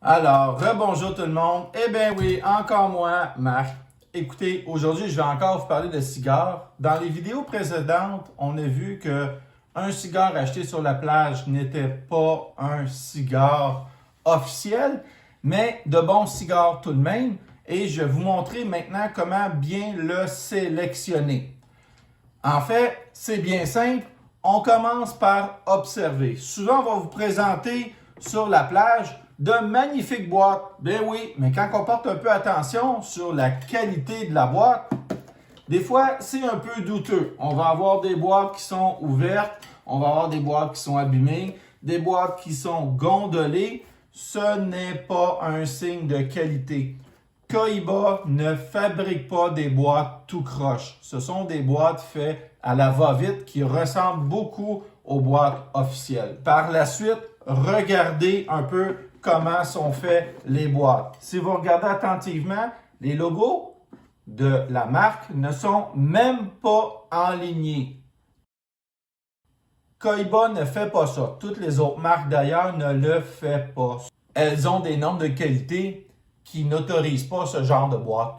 Alors, rebonjour tout le monde. Eh bien oui, encore moi, Marc. Écoutez, aujourd'hui, je vais encore vous parler de cigares. Dans les vidéos précédentes, on a vu que un cigare acheté sur la plage n'était pas un cigare officiel, mais de bons cigares tout de même. Et je vais vous montrer maintenant comment bien le sélectionner. En fait, c'est bien simple. On commence par observer. Souvent, on va vous présenter sur la plage de magnifiques boîtes. Ben oui, mais quand on porte un peu attention sur la qualité de la boîte, des fois, c'est un peu douteux. On va avoir des boîtes qui sont ouvertes, on va avoir des boîtes qui sont abîmées, des boîtes qui sont gondolées. Ce n'est pas un signe de qualité. Cohiba ne fabrique pas des boîtes tout croche. Ce sont des boîtes faites à la va-vite qui ressemblent beaucoup aux boîtes officielles. Par la suite, regardez un peu comment sont faites les boîtes. Si vous regardez attentivement, les logos de la marque ne sont même pas enlignés. Cohiba ne fait pas ça. Toutes les autres marques d'ailleurs ne le font pas. Elles ont des normes de qualité qui n'autorisent pas ce genre de boîte.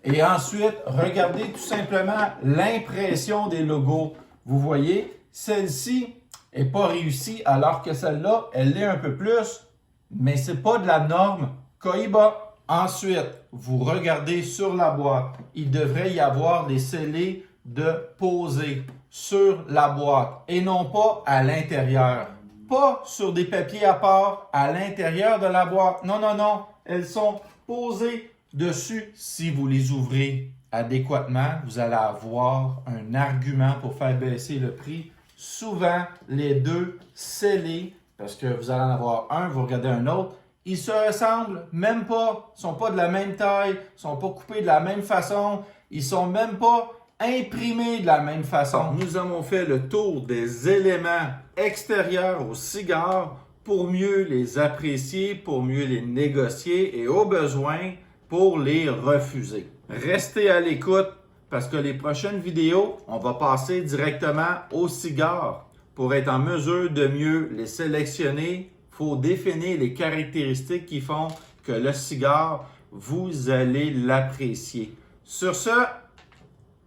Et ensuite, regardez tout simplement l'impression des logos. Vous voyez, celle-ci n'est pas réussie alors que celle-là, elle l'est un peu plus, mais ce n'est pas de la norme Cohiba. Ensuite, vous regardez sur la boîte. Il devrait y avoir des scellés de poser sur la boîte et non pas à l'intérieur. Pas sur des papiers à part à l'intérieur de la boîte. Non, non, non. Elles sont posées dessus. Si vous les ouvrez adéquatement, vous allez avoir un argument pour faire baisser le prix. Souvent, les deux scellés, parce que vous allez en avoir un, vous regardez un autre, ils se ressemblent même pas, ils sont pas de la même taille, ils sont pas coupés de la même façon, ils sont même pas imprimés de la même façon. Nous avons fait le tour des éléments extérieurs aux cigares pour mieux les apprécier, pour mieux les négocier et au besoin pour les refuser. Restez à l'écoute parce que les prochaines vidéos, on va passer directement aux cigares. Pour être en mesure de mieux les sélectionner, il faut définir les caractéristiques qui font que le cigare, vous allez l'apprécier. Sur ce,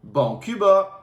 bon Cuba!